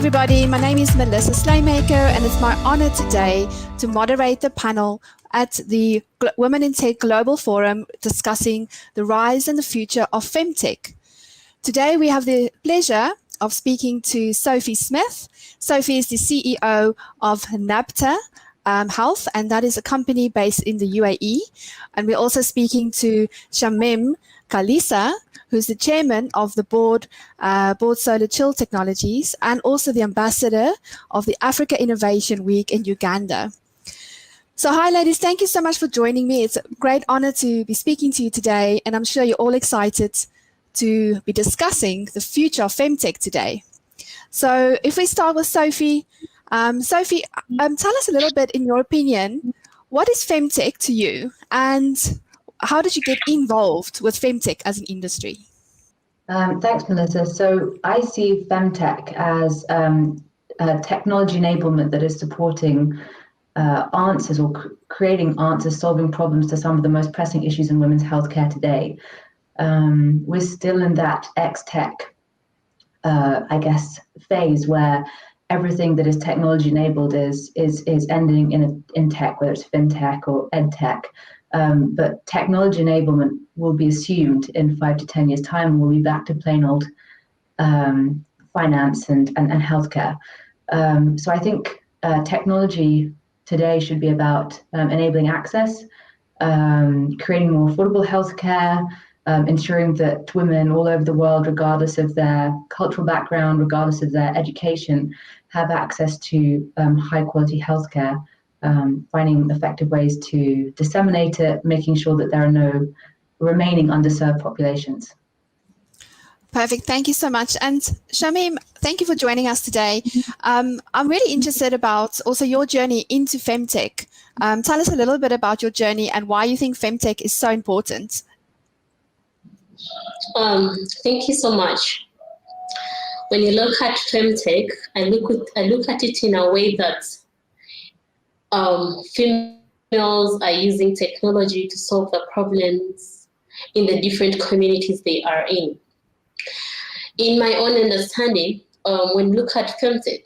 everybody, my name is Melissa Slaymaker and it's my honor today to moderate the panel at the Women in Tech Global Forum discussing the rise and the future of FemTech. Today we have the pleasure of speaking to Sophie Smith. Sophie is the CEO of Nabta Health, and that is a company based in the UAE. And we're also speaking to Shamim Khalisa, who's the chairman of the board Solar Chill Technologies, and also the ambassador of the Africa Innovation Week in Uganda. So hi ladies, thank you so much for joining me. It's a great honor to be speaking to you today, and I'm sure you're all excited to be discussing the future of FemTech today. So if we start with Sophie, tell us a little bit, in your opinion, what is FemTech to you, and how did you get involved with FemTech as an industry? Thanks, Melissa. So I see FemTech as technology enablement that is supporting answers or creating answers, solving problems to some of the most pressing issues in women's healthcare today. We're still in that X-Tech, phase where everything that is technology enabled is ending in tech, whether it's FinTech or EdTech. But technology enablement will be assumed in 5 to 10 years' time, and we'll be back to plain old finance and healthcare. So I think technology today should be about enabling access, creating more affordable healthcare, ensuring that women all over the world, regardless of their cultural background, regardless of their education, have access to high quality healthcare. Finding effective ways to disseminate it, making sure that there are no remaining underserved populations. Perfect. Thank you so much. And Shamim, thank you for joining us today. I'm really interested about also your journey into FemTech. Tell us a little bit about your journey and why you think FemTech is so important. Thank you so much. When you look at FemTech, I look at it in a way that females are using technology to solve the problems in the different communities they are in. In my own understanding, when you look at FemTech,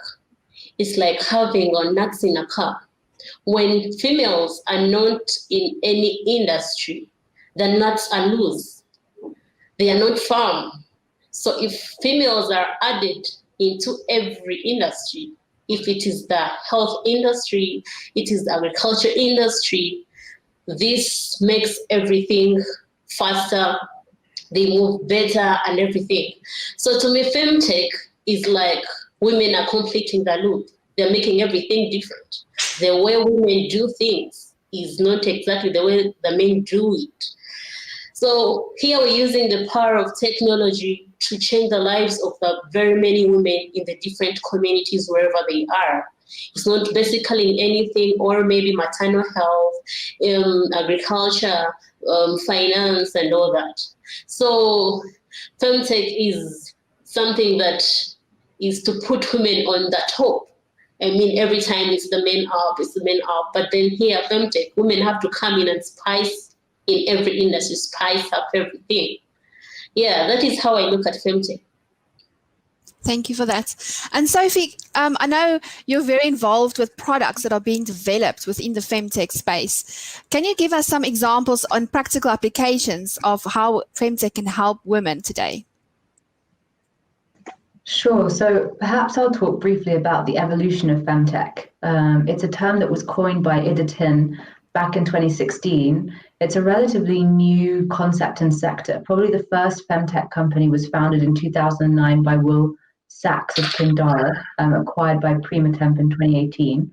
it's like having nuts in a car. When females are not in any industry, the nuts are loose. They are not firm. So if females are added into every industry, if it is the health industry, it is the agriculture industry, this makes everything faster, they move better and everything. So to me, FemTech is like women are completing the loop. They're making everything different. The way women do things is not exactly the way the men do it. So here we're using the power of technology to change the lives of the very many women in the different communities wherever they are. It's not basically anything, or maybe maternal health, agriculture, finance, and all that. So FemTech is something that is to put women on the top. I mean, every time it's the men up, it's the men up. But then here, FemTech, women have to come in and spice in every industry, spice up everything. Yeah, that is how I look at FemTech. Thank you for that. And Sophie, I know you're very involved with products that are being developed within the FemTech space. Can you give us some examples on practical applications of how FemTech can help women today? Sure. So perhaps I'll talk briefly about the evolution of FemTech. It's a term that was coined by Ida Tin back in 2016. It's a relatively new concept and sector. Probably the first FemTech company was founded in 2009 by Will Sachs of Pindara, acquired by Primatemp in 2018.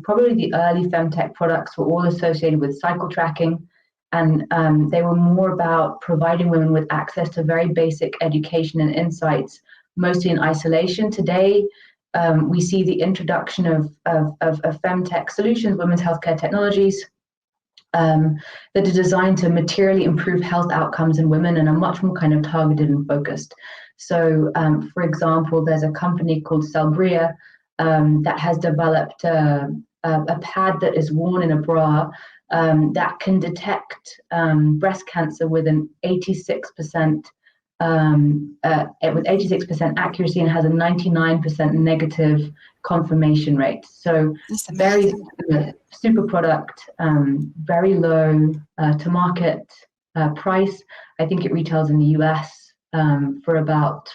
Probably the early FemTech products were all associated with cycle tracking, and they were more about providing women with access to very basic education and insights, mostly in isolation. Today, we see the introduction of FemTech solutions, women's healthcare technologies, that are designed to materially improve health outcomes in women and are much more kind of targeted and focused. So, for example, there's a company called Celbria that has developed a pad that is worn in a bra that can detect breast cancer with an 86% with 86% accuracy and has a 99% negative confirmation rate. So very super product, very low to market price. I think it retails in the US for about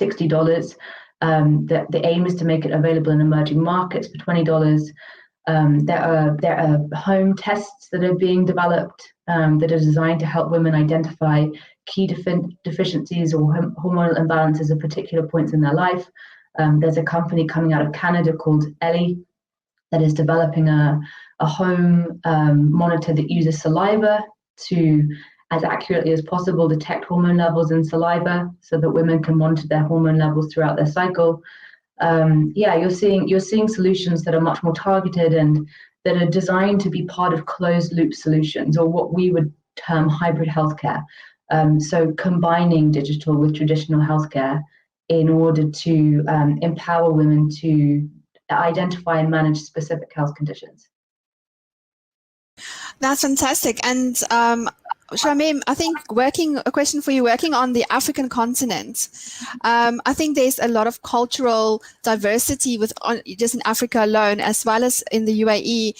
$60. The aim is to make it available in emerging markets for $20. There are home tests that are being developed that are designed to help women identify key deficiencies or hormonal imbalances at particular points in their life. There's a company coming out of Canada called Ellie that is developing a home monitor that uses saliva to, as accurately as possible, detect hormone levels in saliva so that women can monitor their hormone levels throughout their cycle. You're seeing solutions that are much more targeted and that are designed to be part of closed loop solutions, or what we would term hybrid healthcare. So combining digital with traditional healthcare in order to empower women to identify and manage specific health conditions. That's fantastic. And Shamim, I think a question for you, working on the African continent, I think there's a lot of cultural diversity just in Africa alone, as well as in the UAE,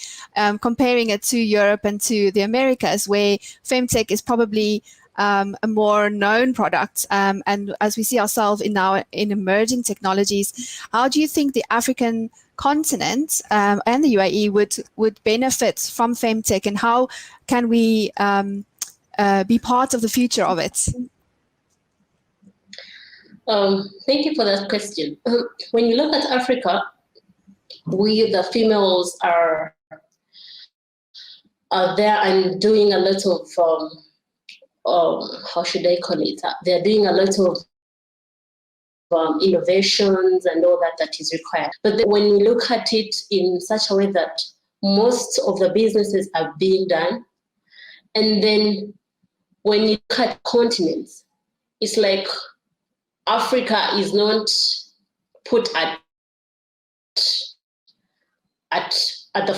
comparing it to Europe and to the Americas, where FemTech is probably a more known product. And as we see ourselves in emerging technologies, how do you think the African continent and the UAE would benefit from FemTech, and how can we be part of the future of it? Thank you for that question. When you look at Africa, we, the females, are there and doing a lot of, how should I call it? They're doing a lot of innovations and all that is required. But then when you look at it in such a way that most of the businesses are being done, and then when you look at continents, it's like Africa is not put at the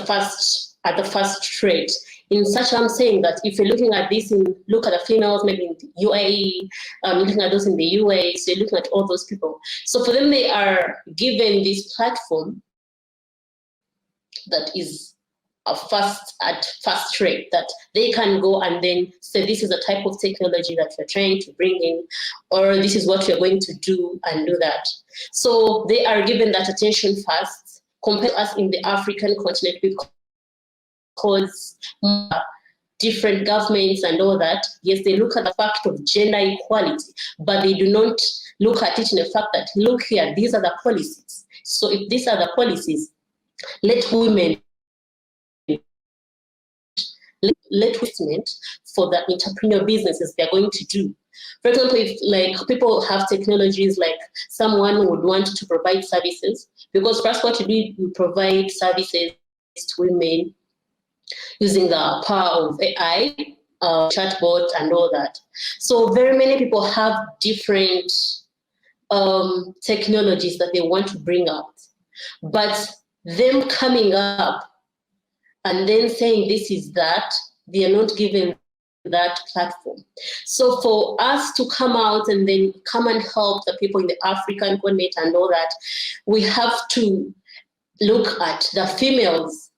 first rate. In such, I'm saying that if you're looking at this, look at the females, maybe in the UAE, looking at those in the UAE, so you're looking at all those people. So for them, they are given this platform that is at fast rate, that they can go and then say, this is the type of technology that we're trying to bring in, or this is what we're going to do, and do that. So they are given that attention first, compared to us in the African continent, because different governments and all that, yes, they look at the fact of gender equality, but they do not look at it in the fact that, look here, these are the policies. So if these are the policies, let women investment for the entrepreneurial businesses they're going to do. For example, if like people have technologies, like someone would want to provide services, because first what we provide services to women using the power of AI, chatbot and all that. So very many people have different technologies that they want to bring out, but them coming up and then saying this is that, they are not given that platform. So for us to come out and then come and help the people in the African continent and all that, we have to look at the females,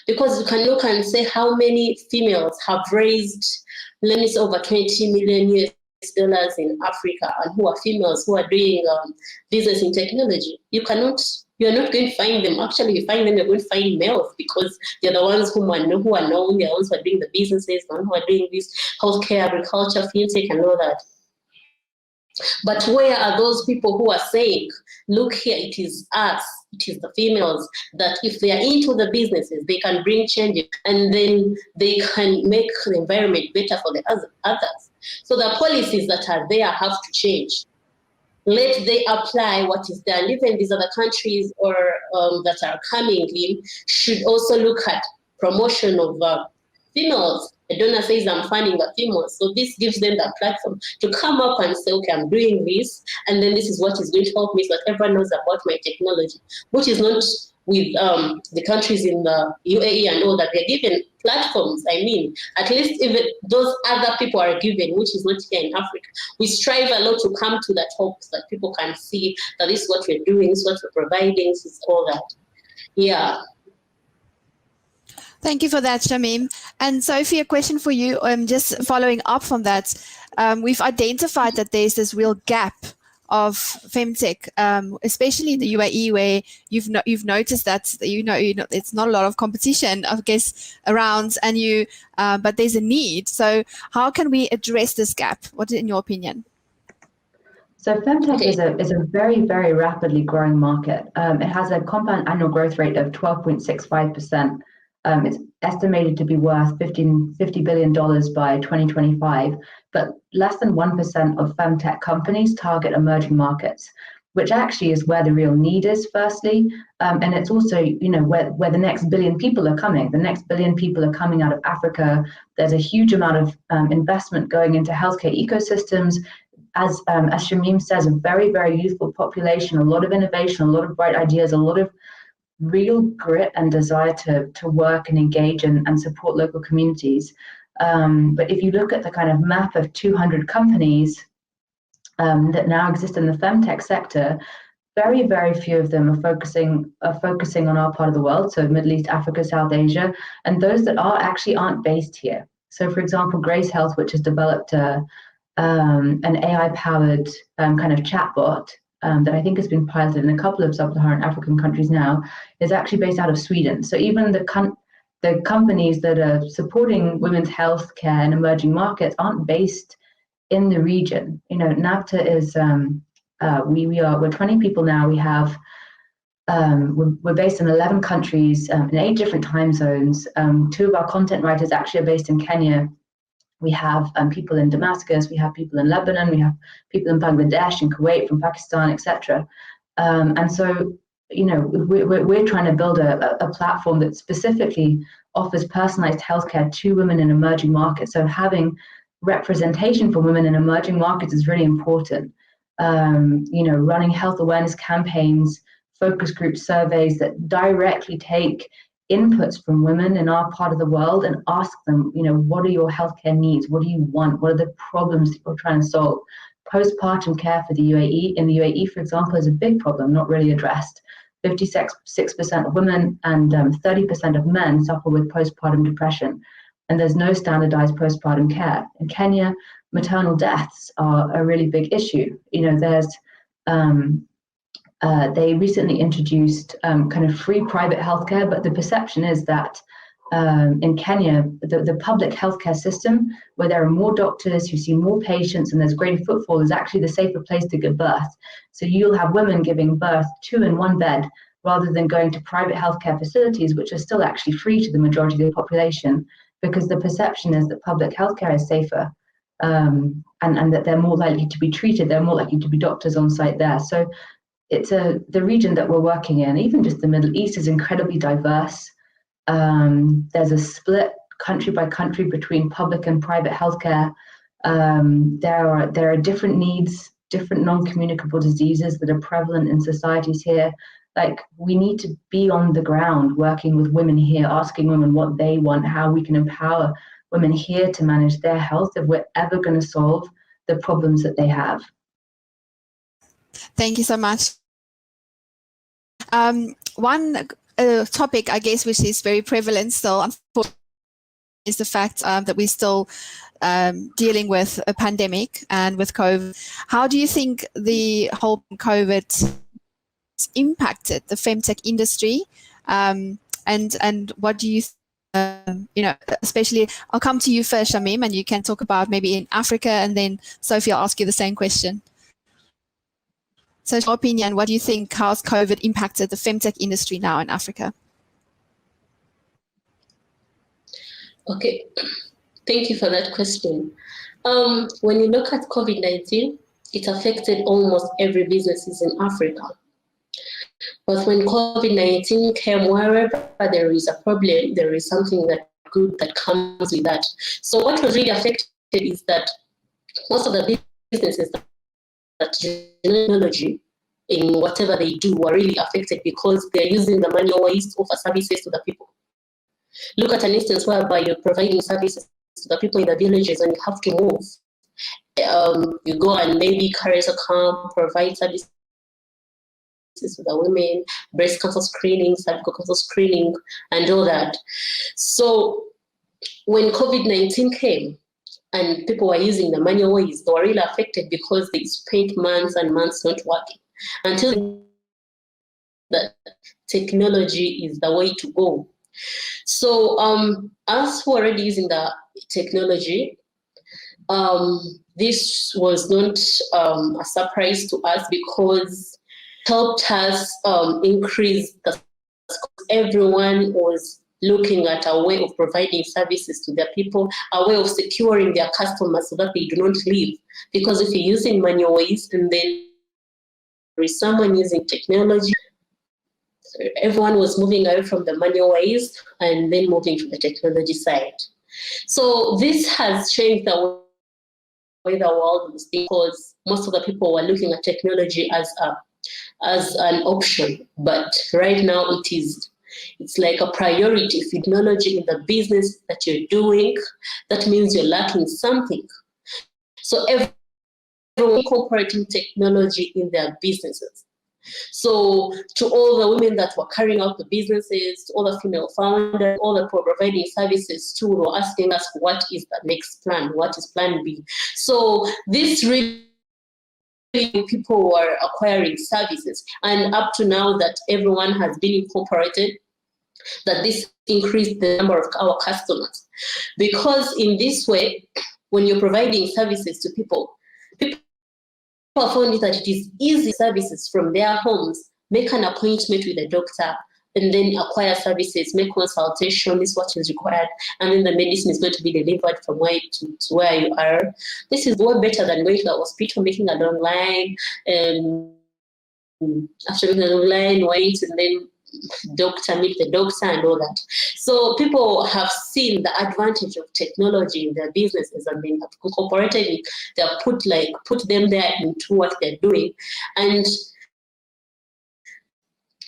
because you can look and say how many females have raised, let me say, over 20 million US dollars in Africa, and who are females who are doing business in technology. You're not going to find them. Actually, you find them, you're going to find males, because they're the ones who are known, they're the ones who are doing the businesses, the ones who are doing this healthcare, agriculture, FinTech, and all that. But where are those people who are saying, look here, it is us, it is the females, that if they are into the businesses, they can bring changes, and then they can make the environment better for the others. So the policies that are there have to change. Let they apply what is done. Even these other countries or that are coming in should also look at promotion of females donor says I'm funding the female. So this gives them that platform to come up and say, okay, I'm doing this, and then this is what is going to help me, so that everyone knows about my technology, which is not with the countries in the UAE and all that. They're given platforms. I mean, at least even those other people are given, which is not here in Africa. We strive a lot to come to that hope so that people can see that this is what we're doing, this is what we're providing, this is all that. Yeah. Thank you for that, Shamim. And Sophie, a question for you, just following up from that. We've identified that there's this real gap of FemTech, especially in the UAE, where you've noticed that it's not a lot of competition, I guess, around, and but there's a need. So how can we address this gap? What is in your opinion? So FemTech is a very, very rapidly growing market. It has a compound annual growth rate of 12.65%. It's estimated to be worth $50 billion by 2025, but less than 1% of FemTech companies target emerging markets, which actually is where the real need is, firstly. And it's also, where the next billion people are coming. The next billion people are coming out of Africa. There's a huge amount of investment going into healthcare ecosystems. As Shamim says, a very, very youthful population, a lot of innovation, a lot of bright ideas, a lot of real grit and desire to work and engage and support local communities. But if you look at the kind of map of 200 companies that now exist in the FemTech sector, very, very few of them are focusing on our part of the world, so Middle East, Africa, South Asia, and those that aren't based here. So, for example, Grace Health, which has developed an AI-powered kind of chatbot that I think has been piloted in a couple of sub-Saharan African countries now, is actually based out of Sweden. So even the companies that are supporting women's health care in emerging markets aren't based in the region. NAVTA is we're 20 people now. We have we're based in 11 countries in 8 different time zones. 2 of our content writers actually are based in Kenya. We have people in Damascus, we have people in Lebanon, we have people in Bangladesh and Kuwait, from Pakistan, etc. And so, we're trying to build a platform that specifically offers personalized healthcare to women in emerging markets. So having representation for women in emerging markets is really important. Running health awareness campaigns, focus group surveys that directly take inputs from women in our part of the world and ask them, what are your healthcare needs? What do you want? What are the problems that you're trying to solve? Postpartum care for the UAE, in the UAE, for example, is a big problem, not really addressed. 56% of women and 30% of men suffer with postpartum depression, and there's no standardized postpartum care. In Kenya, maternal deaths are a really big issue. They recently introduced kind of free private healthcare, but the perception is that in Kenya, the public healthcare system, where there are more doctors who see more patients and there's greater footfall, is actually the safer place to give birth. So you'll have women giving birth 2 in 1 bed rather than going to private healthcare facilities, which are still actually free to the majority of the population, because the perception is that public healthcare is safer and that they're more likely to be treated, they're more likely to be doctors on site there. So it's the region that we're working in, even just the Middle East, is incredibly diverse. There's a split country by country between public and private healthcare. There are different needs, different non-communicable diseases that are prevalent in societies here. Like, we need to be on the ground working with women here, asking women what they want, how we can empower women here to manage their health if we're ever going to solve the problems that they have. Thank you so much. One topic, I guess, which is very prevalent still, unfortunately, is the fact that we're still dealing with a pandemic and with COVID. How do you think the whole COVID impacted the FemTech industry? And what do you especially, I'll come to you first, Shamim, and you can talk about maybe in Africa, and then Sophie, I'll ask you the same question. So, in your opinion, what do you think, how's COVID impacted the FemTech industry now in Africa? Okay, thank you for that question. When you look at COVID-19, it affected almost every business in Africa. But when COVID-19 came, wherever there is a problem, there is something that good that comes with that. So what was really affected is that most of the businesses that technology in whatever they do were really affected because they're using the manual ways to offer services to the people. Look at an instance whereby you're providing services to the people in the villages and you have to move. You go and maybe carry a camp, provide services to the women, breast cancer screening, cervical cancer screening, and all that. So when COVID-19 came and people were using the manual ways, they were really affected because they spent months and months not working until that technology is the way to go. So us who are already using the technology, this was not a surprise to us because it helped us increase the. Everyone was looking at a way of providing services to their people, a way of securing their customers so that they do not leave. Because if you're using manual ways and then there is someone using technology, everyone was moving away from the manual ways and then moving to the technology side. So this has changed the way the world was, because most of the people were looking at technology as an option, but right now it's like a priority. If technology in the business that you're doing, that means you're lacking something. So everyone incorporating technology in their businesses. So to all the women that were carrying out the businesses, to all the female founders, all the providing services too, were asking us what is the next plan, what is plan B. So this really people were acquiring services, and up to now that everyone has been incorporated, that this increased the number of our customers. Because in this way, when you're providing services to people found that it is easy services from their homes, make an appointment with a doctor, and then acquire services, make consultation, this is what is required, and then the medicine is going to be delivered from where to where you are. This is way better than going to the hospital, making a long line, and after making a long line, wait, and then meet the doctor and all that. So people have seen the advantage of technology in their businesses and they have incorporated it. They have put them there into what they're doing. And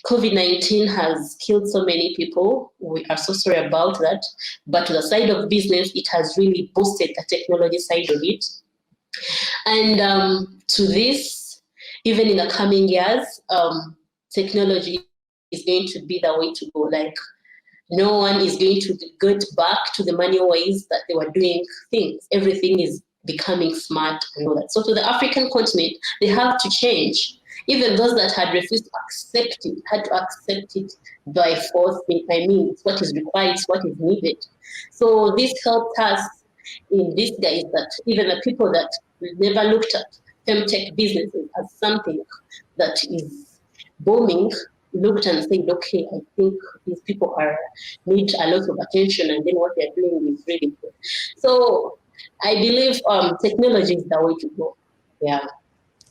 COVID-19 has killed so many people. We are so sorry about that. But to the side of business, it has really boosted the technology side of it. And to this, even in the coming years, technology is going to be the way to go. Like, no one is going to get back to the manual ways that they were doing things. Everything is becoming smart and all that. So to the African continent, they have to change. Even those that had refused to accept it, had to accept it by force. I mean, it's what is required, it's what is needed. So this helped us in this guise that even the people that never looked at FemTech businesses as something that is booming, looked and said, okay, I think these people need a lot of attention, and then what they're doing is really good. So I believe technology is the way to go. Yeah.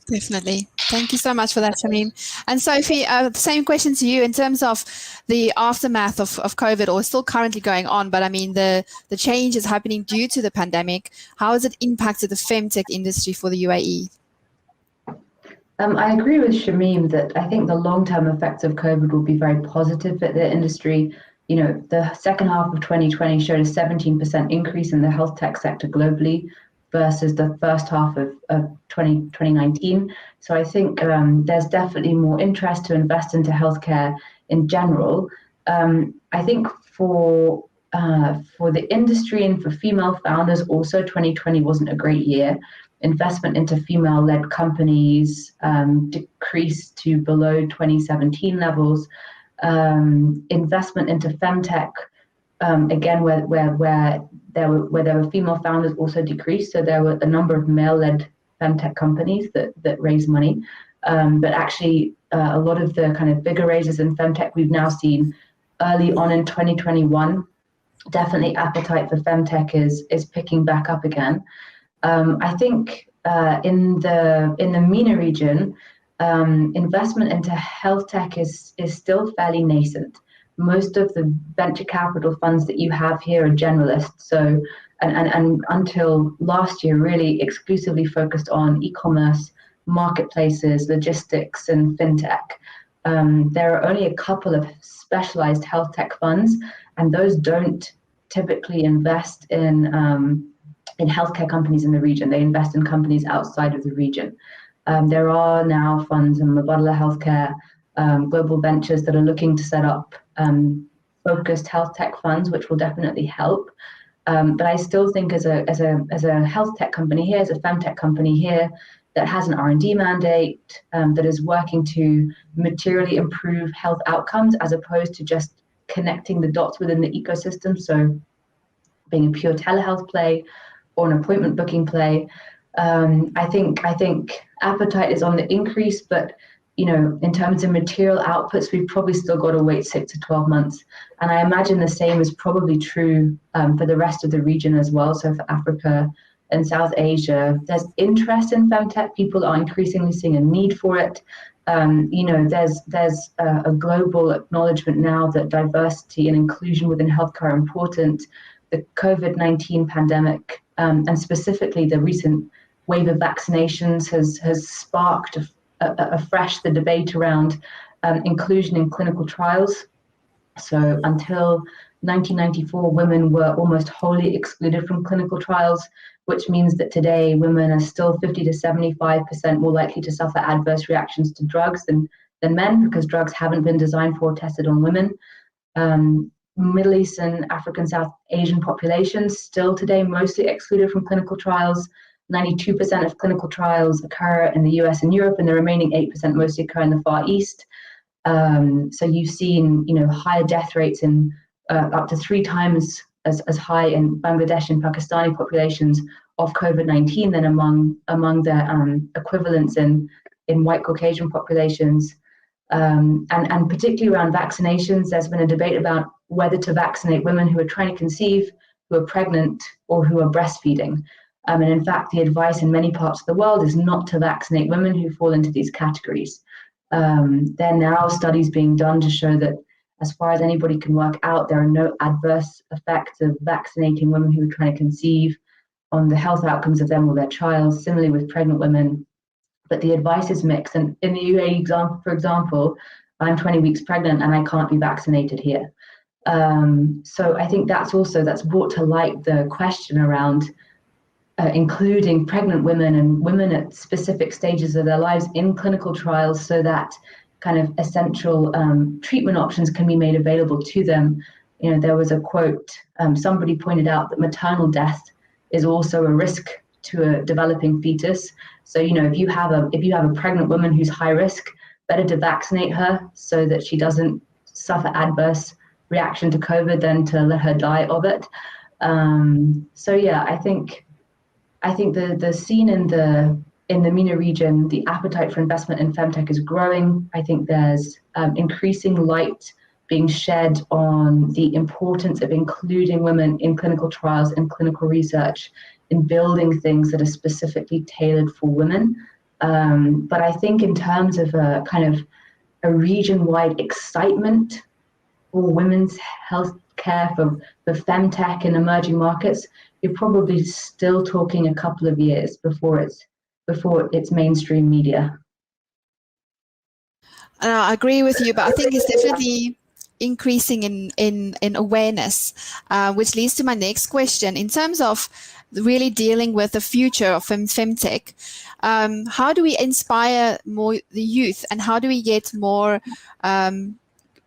Definitely. Thank you so much for that, Shamim. And Sophie, same question to you in terms of the aftermath of COVID, or still currently going on, but I mean the change is happening due to the pandemic. How has it impacted the FemTech industry for the UAE? I agree with Shamim that I think the long-term effects of COVID will be very positive for the industry. You know, the second half of 2020 showed a 17% increase in the health tech sector globally versus the first half of 2019. So I think there's definitely more interest to invest into healthcare in general. I think for the industry and for female founders also, 2020 wasn't a great year. Investment into female-led companies decreased to below 2017 levels. Investment into FemTech, again, where there were female founders, also decreased. So there were a number of male-led FemTech companies that raised money. But actually, a lot of the kind of bigger raises in FemTech we've now seen early on in 2021. Definitely appetite for FemTech is picking back up again. I think in the MENA region, investment into health tech is still fairly nascent. most of the venture capital funds that you have here are generalists. So, and until last year, really exclusively focused on e-commerce, marketplaces, logistics, and fintech. There are only a couple of specialized health tech funds, and those don't typically invest in healthcare companies in the region. They invest in companies outside of the region. There are now funds in Mubadala Healthcare, Global Ventures that are looking to set up focused health tech funds, which will definitely help. But I still think as a health tech company here, as a FemTech company here, that has an R&D mandate, that is working to materially improve health outcomes as opposed to just connecting the dots within the ecosystem. So being a pure telehealth play or an appointment booking play, I think appetite is on the increase, but in terms of material outputs, we've probably still got to wait 6 to 12 months. And I imagine the same is probably true for the rest of the region as well. So for Africa and South Asia, there's interest in FemTech. People are increasingly seeing a need for it. There's a global acknowledgement now that diversity and inclusion within healthcare are important. The COVID-19 pandemic, and specifically the recent wave of vaccinations, has sparked afresh the debate around inclusion in clinical trials. So until 1994, women were almost wholly excluded from clinical trials, which means that today women are still 50 to 75% more likely to suffer adverse reactions to drugs than men, because drugs haven't been designed for or tested on women. Middle East and African South Asian populations still today mostly excluded from clinical trials. 92% of clinical trials occur in the US and Europe, and the remaining 8% mostly occur in the Far East. So you've seen, higher death rates in up to 3 times as high in Bangladesh and Pakistani populations of COVID-19 than among the equivalents in white Caucasian populations. And particularly around vaccinations, there's been a debate about whether to vaccinate women who are trying to conceive, who are pregnant, or who are breastfeeding. And in fact, the advice in many parts of the world is not to vaccinate women who fall into these categories. There are now studies being done to show that, as far as anybody can work out, there are no adverse effects of vaccinating women who are trying to conceive on the health outcomes of them or their child, similarly with pregnant women. But the advice is mixed. And in the UAE, for example, I'm 20 weeks pregnant and I can't be vaccinated here. So I think that's brought to light the question around including pregnant women and women at specific stages of their lives in clinical trials, so that kind of essential treatment options can be made available to them. There was a quote, somebody pointed out that maternal death is also a risk to a developing fetus. So, if you have a pregnant woman who's high risk, better to vaccinate her so that she doesn't suffer adverse reaction to COVID than to let her die of it. So yeah, I think the scene in the MENA region, the appetite for investment in FemTech is growing. I think there's increasing light being shed on the importance of including women in clinical trials and clinical research, in building things that are specifically tailored for women. But I think in terms of a kind of a region-wide excitement for women's health care, for FemTech in emerging markets, you're probably still talking a couple of years before it's mainstream media. I agree with you, but I think it's definitely increasing in awareness, which leads to my next question. In terms of really dealing with the future of femtech, how do we inspire more the youth, and how do we get more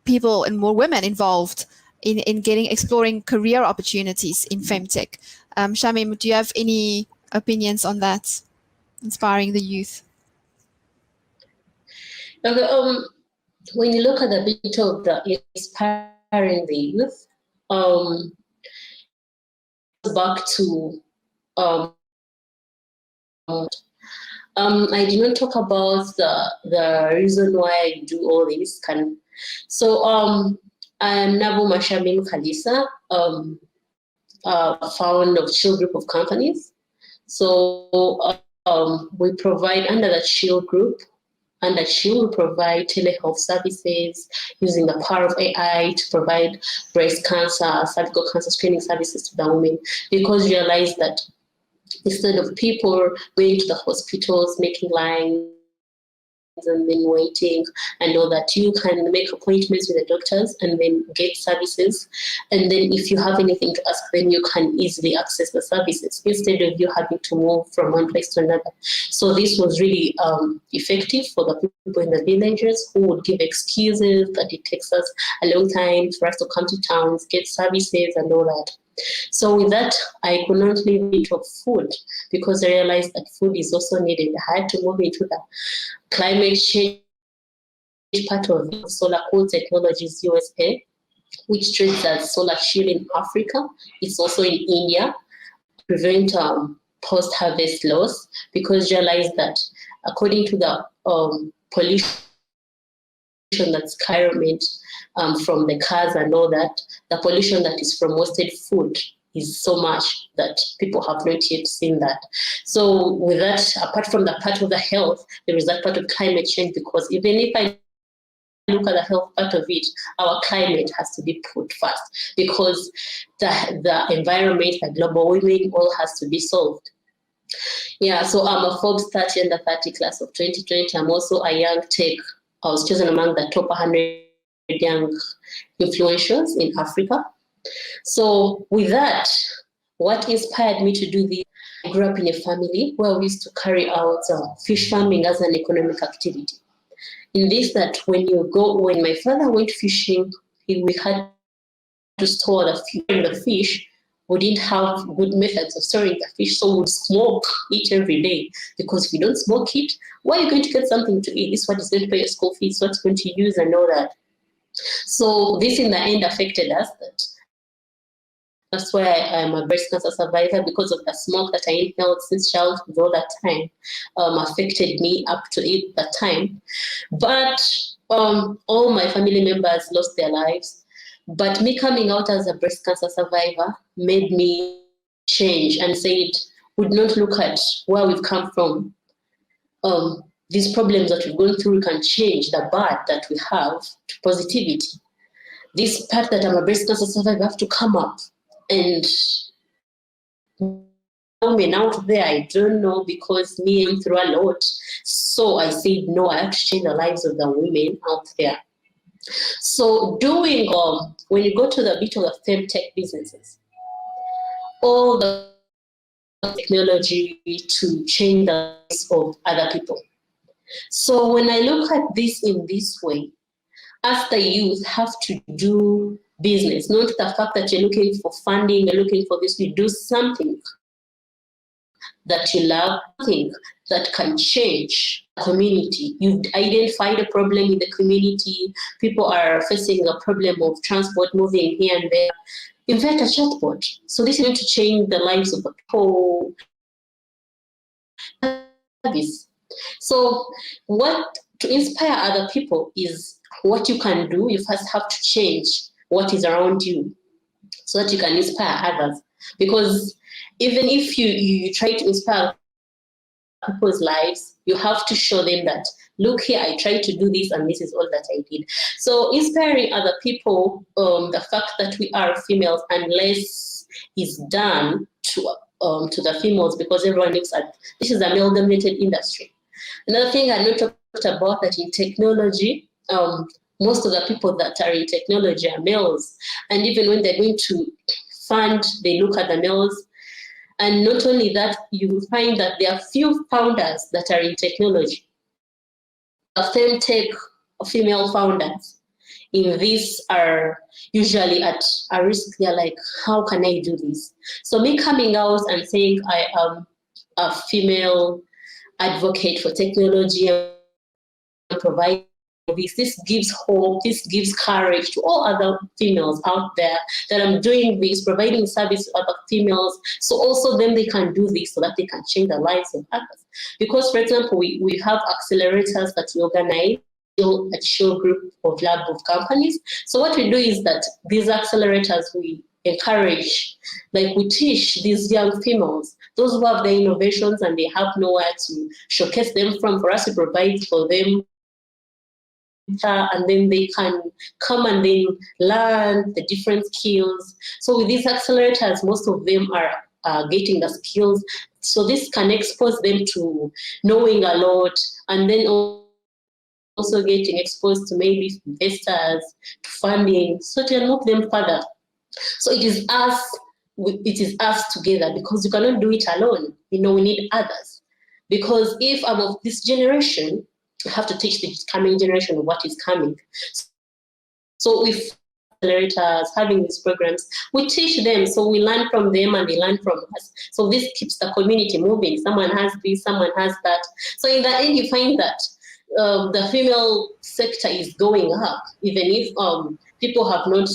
people and more women involved in exploring career opportunities in femtech? Shamim, do you have any opinions on that, inspiring the youth? Okay, when you look at the bit of the inspiring the youth, back to I did not talk about the reason why I do all this. So I am Nabu Mashamim Khalisa, founder of Chill Group of Companies. So we provide under the Chill Group and that she will provide telehealth services using the power of AI to provide breast cancer, cervical cancer screening services to the women, because realized that instead of people going to the hospitals, making lines, and then waiting and all that, you can make appointments with the doctors and then get services, and then if you have anything to ask them, you can easily access the services instead of you having to move from one place to another. So this was really effective for the people in the villages who would give excuses that it takes us a long time for us to come to towns, get services and all that. So with that, I could not live into food because I realized that food is also needed. I had to move into the climate change part of Solar Cool Technologies USA, which trades as solar shield in Africa. It's also in India, prevent post-harvest loss, because realize that according to the pollution that's skyrocketed from the cars and all that, the pollution that is from wasted food is so much that people have not yet seen that. So with that, apart from the part of the health, there is that part of climate change, because even if I look at the health part of it, our climate has to be put first, because the environment, the global warming, all has to be solved. Yeah, so I'm a Forbes 30 under 30 class of 2020. I'm also a young tech. I was chosen among the top 100 young influencers in Africa. So with that, what inspired me to do this? I grew up in a family where we used to carry out fish farming as an economic activity. In this, that when my father went fishing, we had to store the fish. We didn't have good methods of storing the fish, so we would smoke it every day, because if you don't smoke it, where are you going to get something to eat? This is what is going to pay your school fees, what's going to use and all that. So this in the end affected us. That's why I'm a breast cancer survivor, because of the smoke that I inhaled since childhood all that time affected me up to that time. But all my family members lost their lives. But me coming out as a breast cancer survivor made me change and said, would not look at where we've come from. These problems that we've gone through, we can change the bad that we have to positivity. This part that I'm a breast cancer survivor, I have to come up. And women out there, I don't know, because me I'm through a lot. So I said, no, I have to change the lives of the women out there. So doing, when you go to the bit of the FemTech businesses, all the technology to change the lives of other people. So when I look at this in this way, as the youth have to do business, not the fact that you're looking for funding, you're looking for this, you do something that you love, something that can change the community. You've identified a problem in the community, people are facing a problem of transport moving here and there. Invent a chatbot. So this is going to change the lives of the people. So what to inspire other people is what you can do. You first have to change what is around you so that you can inspire others. Because even if you try to inspire people's lives, you have to show them that, look here, I tried to do this and this is all that I did. So inspiring other people, the fact that we are females, unless is done to the females, because everyone looks at, this is a male-dominated industry. Another thing I not talked about, that in technology, most of the people that are in technology are males. And even when they're going to fund, they look at the males. And not only that, you will find that there are few founders that are in technology. The FemTech female founders in this are usually at a risk. They're like, how can I do this? So me coming out and saying I am a female advocate for technology and provide this gives hope, this gives courage to all other females out there that I'm doing this, providing service to other females, so also then they can do this so that they can change the lives of others. Because, for example, we have accelerators that we organize at Show Group of Lab of companies. So what we do is that these accelerators, we encourage, like we teach these young females, those who have the innovations and they have nowhere to showcase them from, for us to provide for them and then they can come and then learn the different skills. So with these accelerators, most of them are getting the skills. So this can expose them to knowing a lot, and then also getting exposed to maybe investors, to funding, so to unlock them further. So it is us together, because you cannot do it alone. We need others. Because if I'm of this generation, I have to teach the coming generation what is coming. So with accelerators, having these programs, we teach them, so we learn from them and they learn from us. So this keeps the community moving. Someone has this, someone has that. So in the end, you find that the female sector is going up, even if people have not,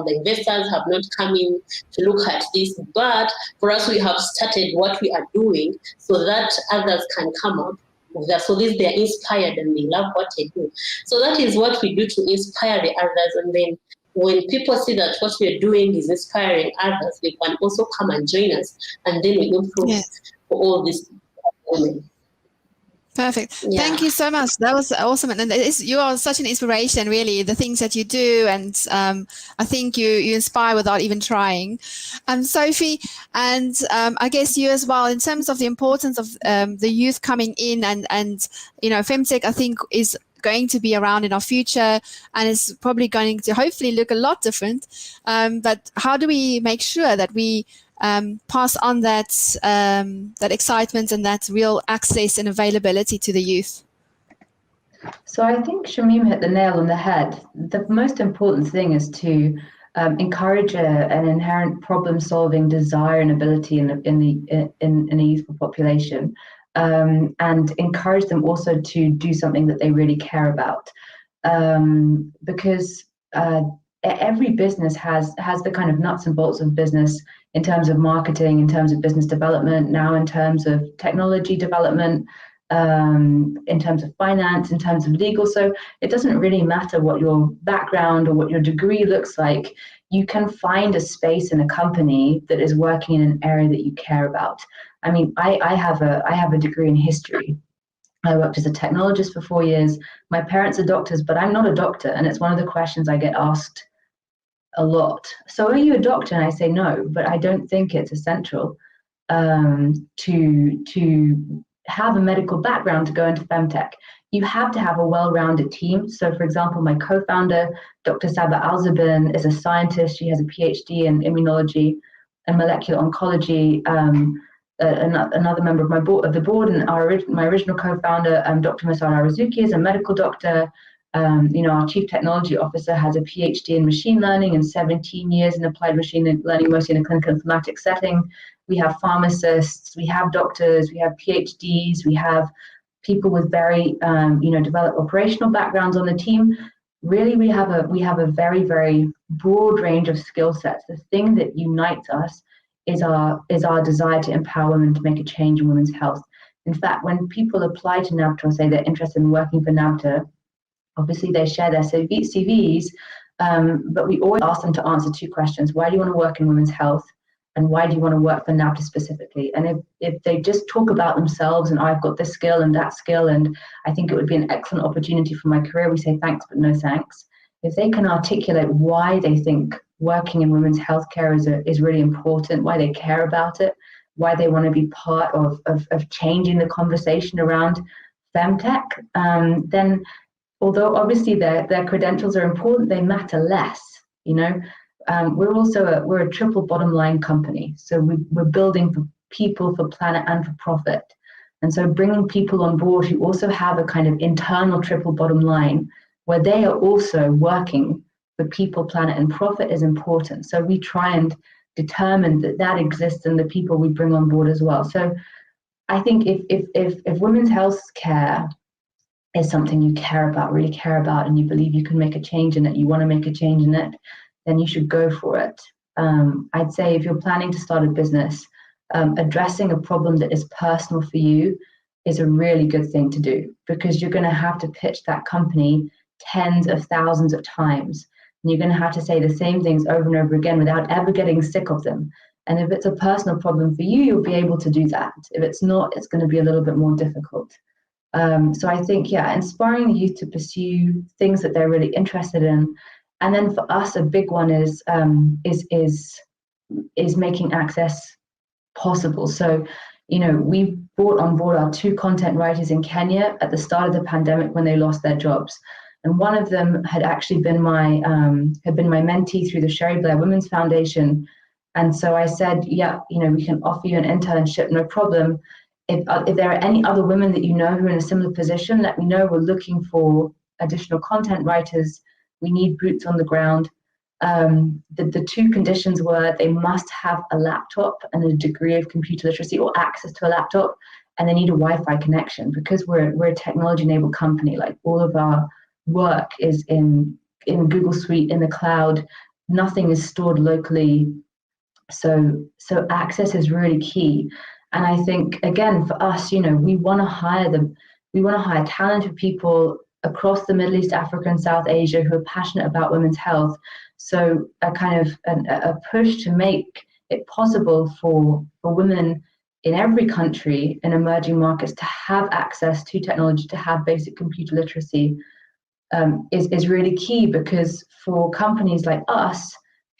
the investors have not come in to look at this. But for us, we have started what we are doing so that others can come up. So they're inspired and they love what they do. So that is what we do to inspire the others. And then when people see that what we're doing is inspiring others, they can also come and join us. And then we improve for all these women. Perfect. Yeah. Thank you so much. That was awesome. And you are such an inspiration, really, the things that you do. And I think you inspire without even trying. Sophie, and I guess you as well, in terms of the importance of the youth coming in and FemTech, I think, is going to be around in our future and is probably going to hopefully look a lot different. But how do we make sure that we pass on that excitement and that real access and availability to the youth? So I think Shamim hit the nail on the head. The most important thing is to encourage an inherent problem-solving desire and ability in a youthful population, and encourage them also to do something that they really care about, because every business has the kind of nuts and bolts of business in terms of marketing, in terms of business development, now in terms of technology development, in terms of finance, in terms of legal. So it doesn't really matter what your background or what your degree looks like. You can find a space in a company that is working in an area that you care about. I mean, I have a degree in history. I worked as a technologist for 4 years. My parents are doctors, but I'm not a doctor. And it's one of the questions I get asked a lot. So are you a doctor? And I say no, but I don't think it's essential to have a medical background to go into FemTech. You have to have a well-rounded team. So for example, my co-founder, Dr. Saba Alzabin, is a scientist. She has a PhD in immunology and molecular oncology. Another member of the board, and my original co-founder, Dr. Masara Arazuki, is a medical doctor. Our chief technology officer has a PhD in machine learning and 17 years in applied machine learning, mostly in a clinical informatics setting. We have pharmacists, we have doctors, we have PhDs, we have people with very, developed operational backgrounds on the team. Really, we have a very, very broad range of skill sets. The thing that unites us is our desire to empower women to make a change in women's health. In fact, when people apply to NABTA or say they're interested in working for NABTA, obviously they share their CVs, but we always ask them to answer 2 questions. Why do you want to work in women's health? And why do you want to work for NABTA specifically? And if they just talk about themselves and I've got this skill and that skill, and I think it would be an excellent opportunity for my career, we say thanks, but no thanks. If they can articulate why they think working in women's healthcare is really important, why they care about it, why they want to be part of changing the conversation around FemTech, then although obviously their credentials are important, they matter less. We're a triple bottom line company. So we're building for people, for planet, and for profit. And so bringing people on board who also have a kind of internal triple bottom line where they are also working for people, planet, and profit is important. So we try and determine that exists in the people we bring on board as well. So I think if women's health care is something you care about, really care about, and you believe you can make a change in it, you want to make a change in it, then you should go for it. I'd say if you're planning to start a business, addressing a problem that is personal for you is a really good thing to do, because you're going to have to pitch that company tens of thousands of times. And you're going to have to say the same things over and over again without ever getting sick of them. And if it's a personal problem for you, you'll be able to do that. If it's not, it's going to be a little bit more difficult. So I think, yeah, inspiring the youth to pursue things that they're really interested in. And then for us, a big one is making access possible. So, we brought on board our 2 content writers in Kenya at the start of the pandemic when they lost their jobs. And one of them had actually been my mentee through the Sherry Blair Women's Foundation. And so I said, yeah, we can offer you an internship, no problem. If there are any other women that you know who are in a similar position, let me know. We're looking for additional content writers. We need boots on the ground. The 2 conditions were they must have a laptop and a degree of computer literacy or access to a laptop, and they need a Wi-Fi connection because we're a technology-enabled company. Like all of our work is in Google Suite, in the cloud. Nothing is stored locally. So access is really key. And I think, again, for us, we want to hire talented people across the Middle East, Africa, and South Asia who are passionate about women's health. So a kind of a push to make it possible for women in every country in emerging markets to have access to technology, to have basic computer literacy is really key, because for companies like us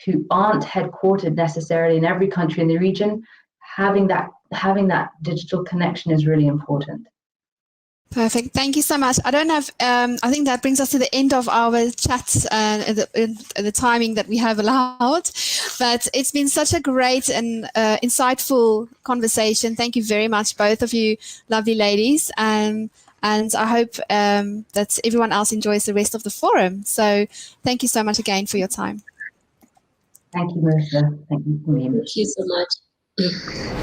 who aren't headquartered necessarily in every country in the region, having that digital connection is really important. Perfect. Thank you so much. I don't have, I think that brings us to the end of our chat, the timing that we have allowed. But it's been such a great and insightful conversation. Thank you very much, both of you lovely ladies. And I hope that everyone else enjoys the rest of the forum. So thank you so much again for your time. Thank you, Marissa. Thank you, Camille. Thank you so much.